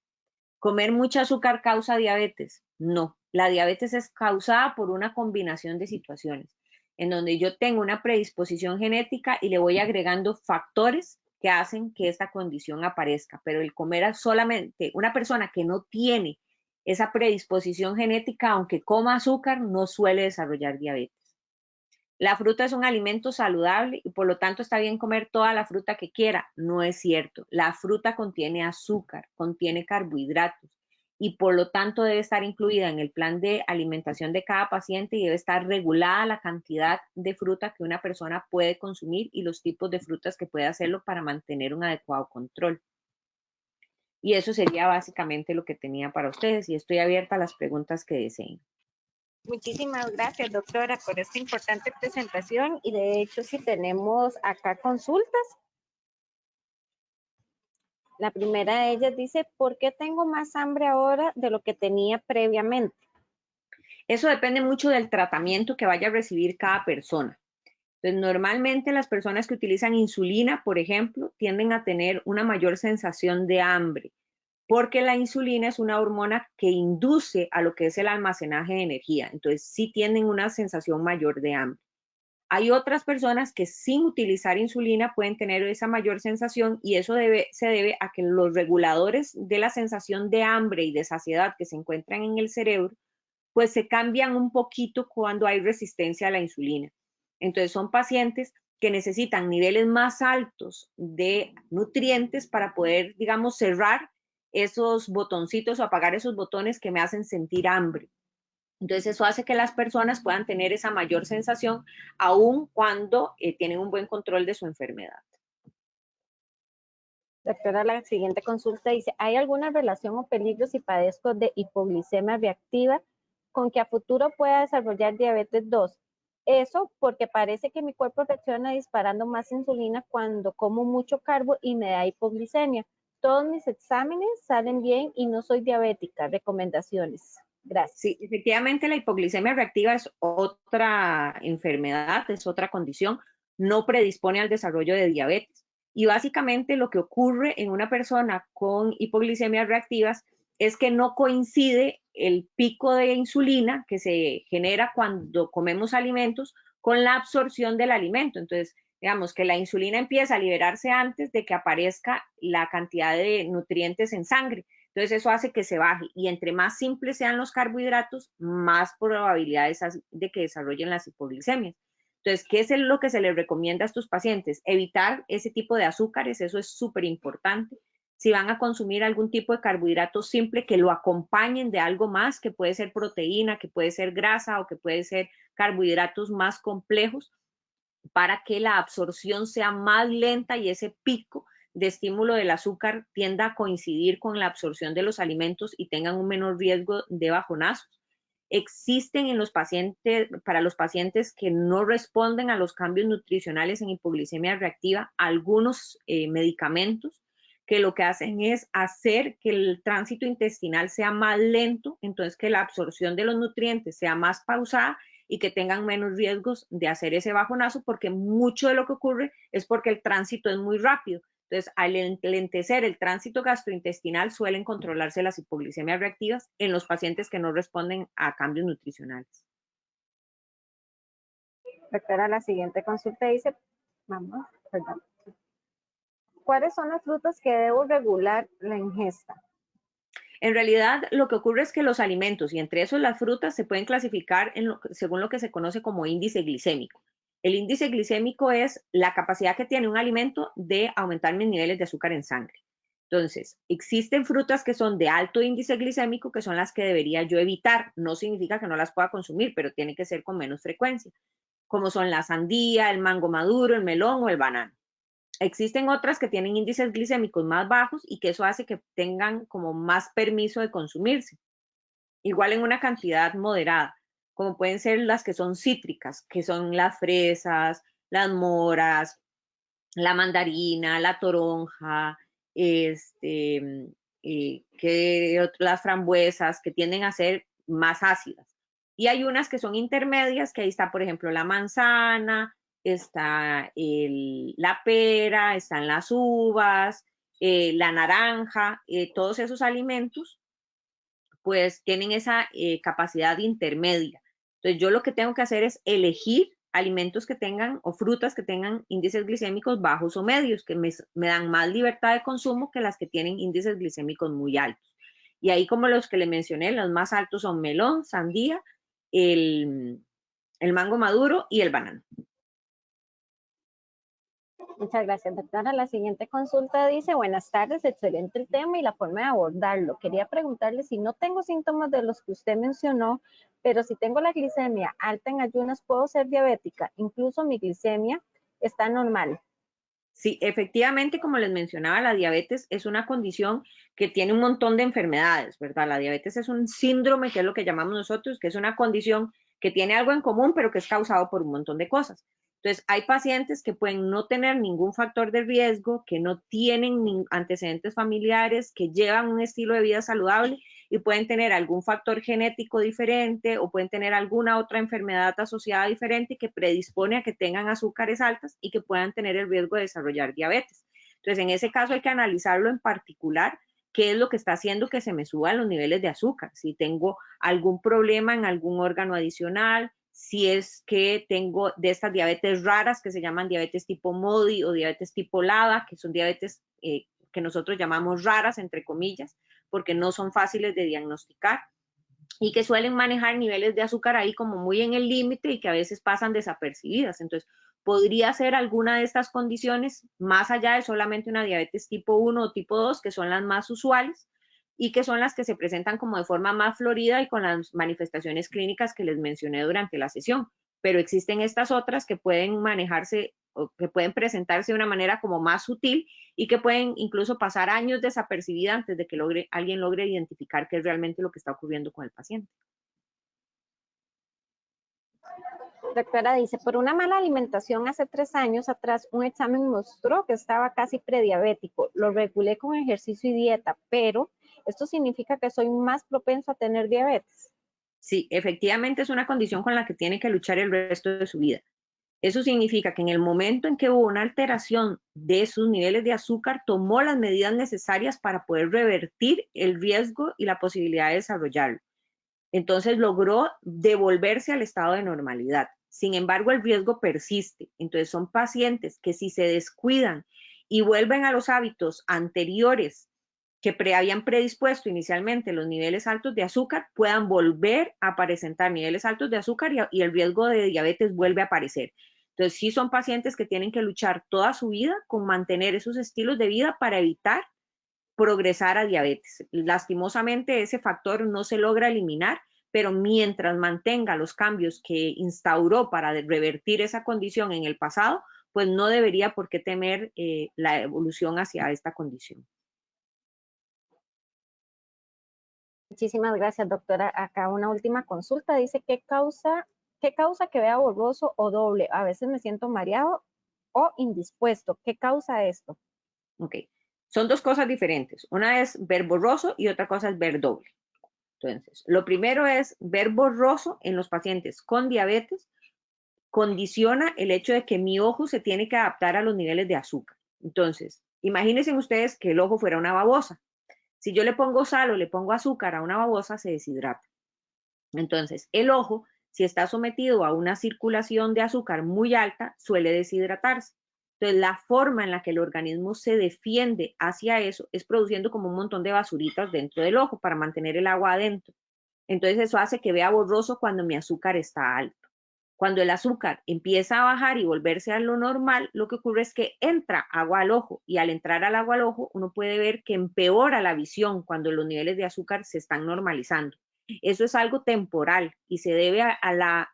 ¿Comer mucho azúcar causa diabetes? No, la diabetes es causada por una combinación de situaciones en donde yo tengo una predisposición genética y le voy agregando factores que hacen que esta condición aparezca, pero el comer solamente una persona que no tiene esa predisposición genética, aunque coma azúcar, no suele desarrollar diabetes. La fruta es un alimento saludable y por lo tanto está bien comer toda la fruta que quiera. No es cierto. La fruta contiene azúcar, contiene carbohidratos y por lo tanto debe estar incluida en el plan de alimentación de cada paciente y debe estar regulada la cantidad de fruta que una persona puede consumir y los tipos de frutas que puede hacerlo para mantener un adecuado control. Y eso sería básicamente lo que tenía para ustedes y estoy abierta a las preguntas que deseen. Muchísimas gracias, doctora, por esta importante presentación y de hecho sí tenemos acá consultas. La primera de ellas dice, ¿por qué tengo más hambre ahora de lo que tenía previamente? Eso depende mucho del tratamiento que vaya a recibir cada persona. Entonces, normalmente las personas que utilizan insulina, por ejemplo, tienden a tener una mayor sensación de hambre, porque la insulina es una hormona que induce a lo que es el almacenaje de energía. Entonces, sí tienen una sensación mayor de hambre. Hay otras personas que sin utilizar insulina pueden tener esa mayor sensación y eso se debe a que los reguladores de la sensación de hambre y de saciedad que se encuentran en el cerebro, pues se cambian un poquito cuando hay resistencia a la insulina. Entonces son pacientes que necesitan niveles más altos de nutrientes para poder, digamos, cerrar esos botoncitos o apagar esos botones que me hacen sentir hambre. Entonces eso hace que las personas puedan tener esa mayor sensación aun cuando tienen un buen control de su enfermedad. Doctora, la siguiente consulta dice, ¿hay alguna relación o peligro si padezco de hipoglicemia reactiva con que a futuro pueda desarrollar diabetes 2? Eso porque parece que mi cuerpo reacciona disparando más insulina cuando como mucho carbo y me da hipoglicemia. Todos mis exámenes salen bien y no soy diabética. Recomendaciones. Gracias. Sí, efectivamente la hipoglicemia reactiva es otra enfermedad, es otra condición, no predispone al desarrollo de diabetes. Y básicamente lo que ocurre en una persona con hipoglicemias reactivas es que no coincide el pico de insulina que se genera cuando comemos alimentos con la absorción del alimento. Entonces, digamos que la insulina empieza a liberarse antes de que aparezca la cantidad de nutrientes en sangre. Entonces eso hace que se baje y entre más simples sean los carbohidratos, más probabilidades de que desarrollen las hipoglicemias. Entonces, ¿qué es lo que se les recomienda a estos pacientes? Evitar ese tipo de azúcares, eso es súper importante. Si van a consumir algún tipo de carbohidrato simple, que lo acompañen de algo más, que puede ser proteína, que puede ser grasa o que puede ser carbohidratos más complejos, para que la absorción sea más lenta y ese pico de estímulo del azúcar tienda a coincidir con la absorción de los alimentos y tengan un menor riesgo de bajonazos. Existen en los pacientes, para los pacientes que no responden a los cambios nutricionales en hipoglicemia reactiva, algunos medicamentos que lo que hacen es hacer que el tránsito intestinal sea más lento, entonces que la absorción de los nutrientes sea más pausada y que tengan menos riesgos de hacer ese bajonazo, porque mucho de lo que ocurre es porque el tránsito es muy rápido. Entonces, al enlentecer el tránsito gastrointestinal, suelen controlarse las hipoglicemias reactivas en los pacientes que no responden a cambios nutricionales. Doctora, la siguiente consulta dice, vamos, perdón. ¿Cuáles son las frutas que debo regular la ingesta? En realidad, lo que ocurre es que los alimentos, y entre esos las frutas, se pueden clasificar según lo que se conoce como índice glicémico. El índice glicémico es la capacidad que tiene un alimento de aumentar mis niveles de azúcar en sangre. Entonces, existen frutas que son de alto índice glicémico, que son las que debería yo evitar. No significa que no las pueda consumir, pero tiene que ser con menos frecuencia, como son la sandía, el mango maduro, el melón o el banano. Existen otras que tienen índices glicémicos más bajos y que eso hace que tengan como más permiso de consumirse, igual en una cantidad moderada, como pueden ser las que son cítricas, que son las fresas, las moras, la mandarina, la toronja, las frambuesas, que tienden a ser más ácidas. Y hay unas que son intermedias, que ahí está, por ejemplo, la manzana, está la pera, están las uvas, la naranja, todos esos alimentos pues tienen esa capacidad intermedia. Entonces yo lo que tengo que hacer es elegir alimentos que tengan o frutas que tengan índices glicémicos bajos o medios, que me dan más libertad de consumo que las que tienen índices glicémicos muy altos. Y ahí como los que le mencioné, los más altos son melón, sandía, el mango maduro y el banano. Muchas gracias, doctora. La siguiente consulta dice, buenas tardes, excelente el tema y la forma de abordarlo. Quería preguntarle si no tengo síntomas de los que usted mencionó, pero si tengo la glicemia alta en ayunas, ¿puedo ser diabética? Incluso mi glicemia está normal. Sí, efectivamente, como les mencionaba, la diabetes es una condición que tiene un montón de enfermedades, ¿verdad? La diabetes es un síndrome, que es lo que llamamos nosotros, que es una condición que tiene algo en común, pero que es causado por un montón de cosas. Entonces, hay pacientes que pueden no tener ningún factor de riesgo, que no tienen antecedentes familiares, que llevan un estilo de vida saludable y pueden tener algún factor genético diferente o pueden tener alguna otra enfermedad asociada diferente que predispone a que tengan azúcares altas y que puedan tener el riesgo de desarrollar diabetes. Entonces, en ese caso hay que analizarlo en particular, qué es lo que está haciendo que se me suban los niveles de azúcar, si tengo algún problema en algún órgano adicional, si es que tengo de estas diabetes raras que se llaman diabetes tipo MODY o diabetes tipo LADA, que son diabetes que nosotros llamamos raras, entre comillas, porque no son fáciles de diagnosticar y que suelen manejar niveles de azúcar ahí como muy en el límite y que a veces pasan desapercibidas. Entonces, podría ser alguna de estas condiciones más allá de solamente una diabetes tipo 1 o tipo 2, que son las más usuales y que son las que se presentan como de forma más florida y con las manifestaciones clínicas que les mencioné durante la sesión. Pero existen estas otras que pueden manejarse o que pueden presentarse de una manera como más sutil y que pueden incluso pasar años desapercibida antes de que alguien logre identificar qué es realmente lo que está ocurriendo con el paciente. Doctora dice, por una mala alimentación hace 3 años atrás, un examen mostró que estaba casi prediabético. Lo regulé con ejercicio y dieta, pero ¿esto significa que soy más propenso a tener diabetes? Sí, efectivamente es una condición con la que tiene que luchar el resto de su vida. Eso significa que en el momento en que hubo una alteración de sus niveles de azúcar, tomó las medidas necesarias para poder revertir el riesgo y la posibilidad de desarrollarlo. Entonces logró devolverse al estado de normalidad. Sin embargo, el riesgo persiste. Entonces, son pacientes que si se descuidan y vuelven a los hábitos anteriores que habían predispuesto inicialmente los niveles altos de azúcar, puedan volver a presentar niveles altos de azúcar y el riesgo de diabetes vuelve a aparecer. Entonces, sí son pacientes que tienen que luchar toda su vida con mantener esos estilos de vida para evitar progresar a diabetes. Lastimosamente, ese factor no se logra eliminar, pero mientras mantenga los cambios que instauró para revertir esa condición en el pasado, pues no debería por qué temer la evolución hacia esta condición. Muchísimas gracias, doctora. Acá una última consulta. Dice, ¿qué causa que vea borroso o doble? A veces me siento mareado o indispuesto. ¿Qué causa esto? Ok, son dos cosas diferentes. Una es ver borroso y otra cosa es ver doble. Entonces, lo primero es ver borroso en los pacientes con diabetes. Condiciona el hecho de que mi ojo se tiene que adaptar a los niveles de azúcar. Entonces, imagínense ustedes que el ojo fuera una babosa. Si yo le pongo sal o le pongo azúcar a una babosa, se deshidrata. Entonces, el ojo, si está sometido a una circulación de azúcar muy alta, suele deshidratarse. Entonces, la forma en la que el organismo se defiende hacia eso es produciendo como un montón de basuritas dentro del ojo para mantener el agua adentro. Entonces, eso hace que vea borroso cuando mi azúcar está alto. Cuando el azúcar empieza a bajar y volverse a lo normal, lo que ocurre es que entra agua al ojo y al entrar al agua al ojo, uno puede ver que empeora la visión cuando los niveles de azúcar se están normalizando. Eso es algo temporal y se debe a la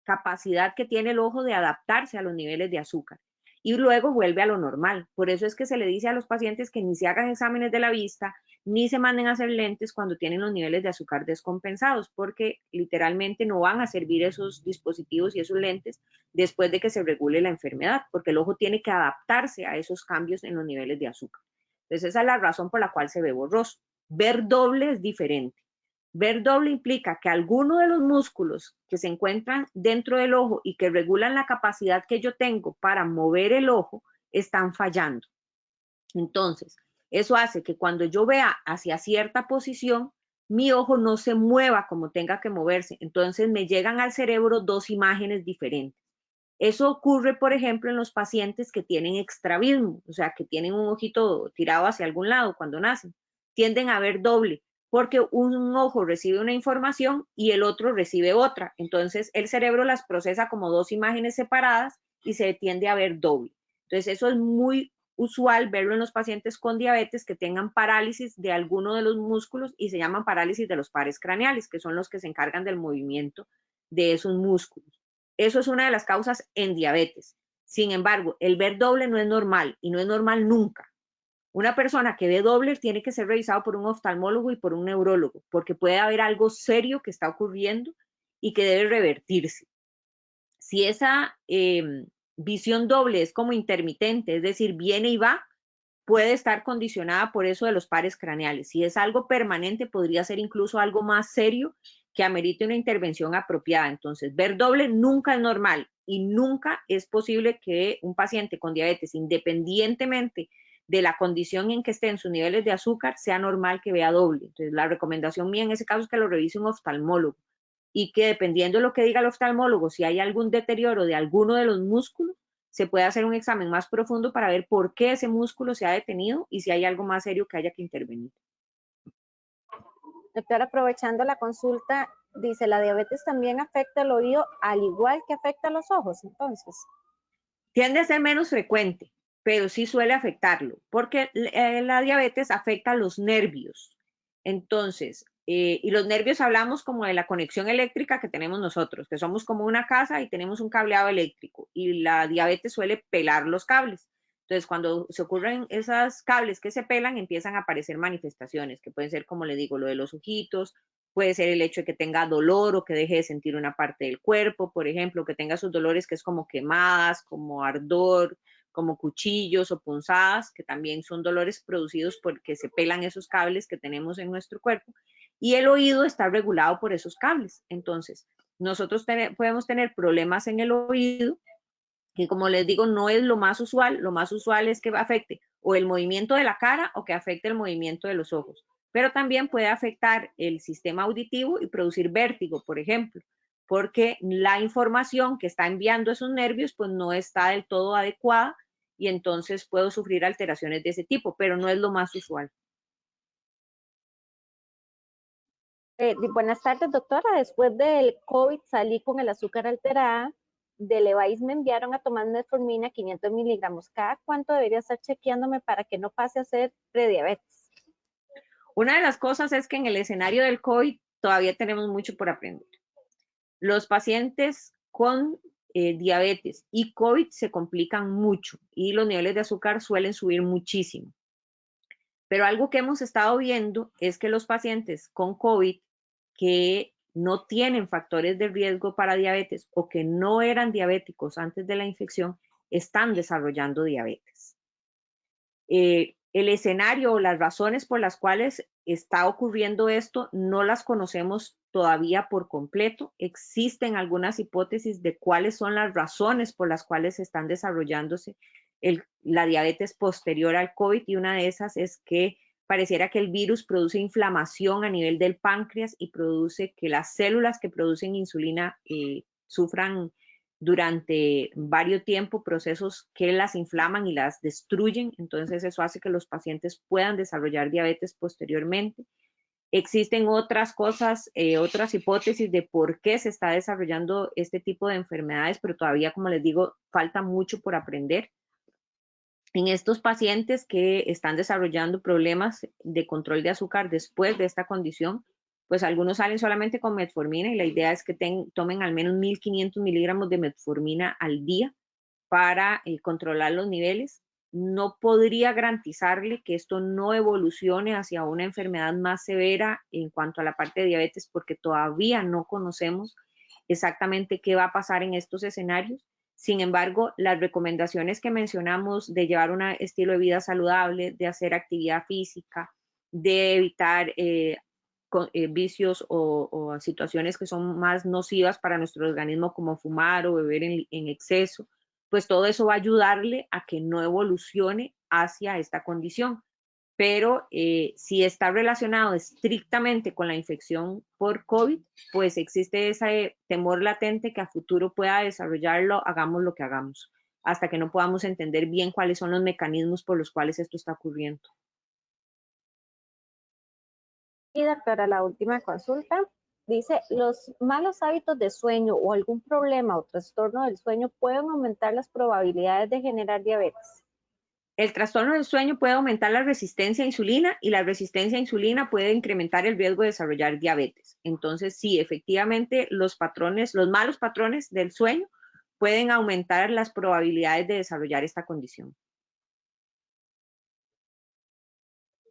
capacidad que tiene el ojo de adaptarse a los niveles de azúcar y luego vuelve a lo normal. Por eso es que se le dice a los pacientes que ni se hagan exámenes de la vista, ni se manden a hacer lentes cuando tienen los niveles de azúcar descompensados, porque literalmente no van a servir esos dispositivos y esos lentes después de que se regule la enfermedad, porque el ojo tiene que adaptarse a esos cambios en los niveles de azúcar. Entonces esa es la razón por la cual se ve borroso. Ver doble es diferente. Ver doble implica que alguno de los músculos que se encuentran dentro del ojo y que regulan la capacidad que yo tengo para mover el ojo están fallando. Entonces, eso hace que cuando yo vea hacia cierta posición, mi ojo no se mueva como tenga que moverse. Entonces me llegan al cerebro dos imágenes diferentes. Eso ocurre, por ejemplo, en los pacientes que tienen extravismo, o sea, que tienen un ojito tirado hacia algún lado cuando nacen. Tienden a ver doble, porque un ojo recibe una información y el otro recibe otra. Entonces, el cerebro las procesa como dos imágenes separadas y se tiende a ver doble. Entonces, eso es muy usual verlo en los pacientes con diabetes que tengan parálisis de alguno de los músculos y se llaman parálisis de los pares craneales, que son los que se encargan del movimiento de esos músculos. Eso es una de las causas en diabetes. Sin embargo, el ver doble no es normal y no es normal nunca. Una persona que ve doble tiene que ser revisado por un oftalmólogo y por un neurólogo, porque puede haber algo serio que está ocurriendo y que debe revertirse. Si esa visión doble es como intermitente, es decir, viene y va, puede estar condicionada por eso de los pares craneales. Si es algo permanente, podría ser incluso algo más serio que amerite una intervención apropiada. Entonces, ver doble nunca es normal y nunca es posible que un paciente con diabetes, independientemente de la condición en que esté en sus niveles de azúcar, sea normal que vea doble. Entonces, la recomendación mía en ese caso es que lo revise un oftalmólogo y que dependiendo de lo que diga el oftalmólogo, si hay algún deterioro de alguno de los músculos, se puede hacer un examen más profundo para ver por qué ese músculo se ha detenido y si hay algo más serio que haya que intervenir. Doctora, aprovechando la consulta, dice, ¿la diabetes también afecta el oído al igual que afecta a los ojos, entonces? Tiende a ser menos frecuente, pero sí suele afectarlo, porque la diabetes afecta a los nervios. Entonces, y los nervios hablamos como de la conexión eléctrica que tenemos nosotros, que somos como una casa y tenemos un cableado eléctrico, y la diabetes suele pelar los cables. Entonces, cuando se ocurren esos cables que se pelan, empiezan a aparecer manifestaciones, que pueden ser, como le digo, lo de los ojitos, puede ser el hecho de que tenga dolor o que deje de sentir una parte del cuerpo, por ejemplo, que tenga sus dolores que es como quemadas, como ardor, como cuchillos o punzadas, que también son dolores producidos porque se pelan esos cables que tenemos en nuestro cuerpo. Y el oído está regulado por esos cables. Entonces, nosotros podemos tener problemas en el oído, que como les digo, no es lo más usual es que afecte o el movimiento de la cara o que afecte el movimiento de los ojos, pero también puede afectar el sistema auditivo y producir vértigo, por ejemplo, porque la información que está enviando esos nervios pues no está del todo adecuada y entonces puedo sufrir alteraciones de ese tipo, pero no es lo más usual. Buenas tardes, doctora. Después del COVID salí con el azúcar alterada. De Levi's me enviaron a tomar metformina 500 miligramos. ¿Cada cuánto debería estar chequeándome para que no pase a ser prediabetes? Una de las cosas es que en el escenario del COVID todavía tenemos mucho por aprender. Los pacientes con diabetes y COVID se complican mucho y los niveles de azúcar suelen subir muchísimo. Pero algo que hemos estado viendo es que los pacientes con COVID que no tienen factores de riesgo para diabetes o que no eran diabéticos antes de la infección están desarrollando diabetes. El escenario o las razones por las cuales está ocurriendo esto no las conocemos todavía por completo. Existen algunas hipótesis de cuáles son las razones por las cuales están desarrollándose la diabetes posterior al COVID y una de esas es que pareciera que el virus produce inflamación a nivel del páncreas y produce que las células que producen insulina sufran durante varios tiempos procesos que las inflaman y las destruyen. Entonces eso hace que los pacientes puedan desarrollar diabetes posteriormente. Existen otras cosas, otras hipótesis de por qué se está desarrollando este tipo de enfermedades, pero todavía, como les digo, falta mucho por aprender. En estos pacientes que están desarrollando problemas de control de azúcar después de esta condición, pues algunos salen solamente con metformina y la idea es que tomen al menos 1500 miligramos de metformina al día para controlar los niveles. No podría garantizarle que esto no evolucione hacia una enfermedad más severa en cuanto a la parte de diabetes porque todavía no conocemos exactamente qué va a pasar en estos escenarios. Sin embargo, las recomendaciones que mencionamos de llevar un estilo de vida saludable, de hacer actividad física, de evitar vicios o situaciones que son más nocivas para nuestro organismo como fumar o beber en exceso, pues todo eso va a ayudarle a que no evolucione hacia esta condición. Pero si está relacionado estrictamente con la infección por COVID, pues existe ese temor latente que a futuro pueda desarrollarlo, hagamos lo que hagamos, hasta que no podamos entender bien cuáles son los mecanismos por los cuales esto está ocurriendo. Y doctora, la última consulta dice, ¿los malos hábitos de sueño o algún problema o trastorno del sueño pueden aumentar las probabilidades de generar diabetes? El trastorno del sueño puede aumentar la resistencia a insulina y la resistencia a insulina puede incrementar el riesgo de desarrollar diabetes. Entonces, sí, efectivamente, los malos patrones del sueño pueden aumentar las probabilidades de desarrollar esta condición.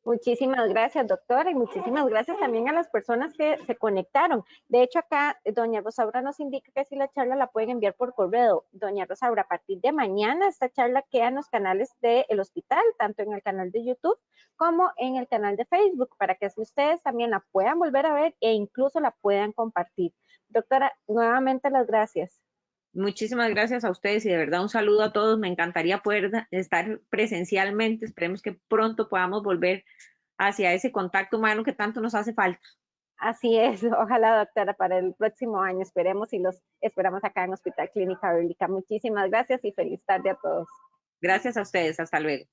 Muchísimas gracias, doctora, y muchísimas gracias también a las personas que se conectaron. De hecho, acá doña Rosaura nos indica que si la charla la pueden enviar por correo. Doña Rosaura, a partir de mañana esta charla queda en los canales del hospital, tanto en el canal de YouTube como en el canal de Facebook, para que así ustedes también la puedan volver a ver e incluso la puedan compartir. Doctora, nuevamente las gracias. Muchísimas gracias a ustedes y de verdad un saludo a todos. Me encantaría poder estar presencialmente. Esperemos que pronto podamos volver hacia ese contacto humano que tanto nos hace falta. Así es, ojalá doctora para el próximo año esperemos y los esperamos acá en Hospital Clínica Bíblica. Muchísimas gracias y feliz tarde a todos. Gracias a ustedes, hasta luego.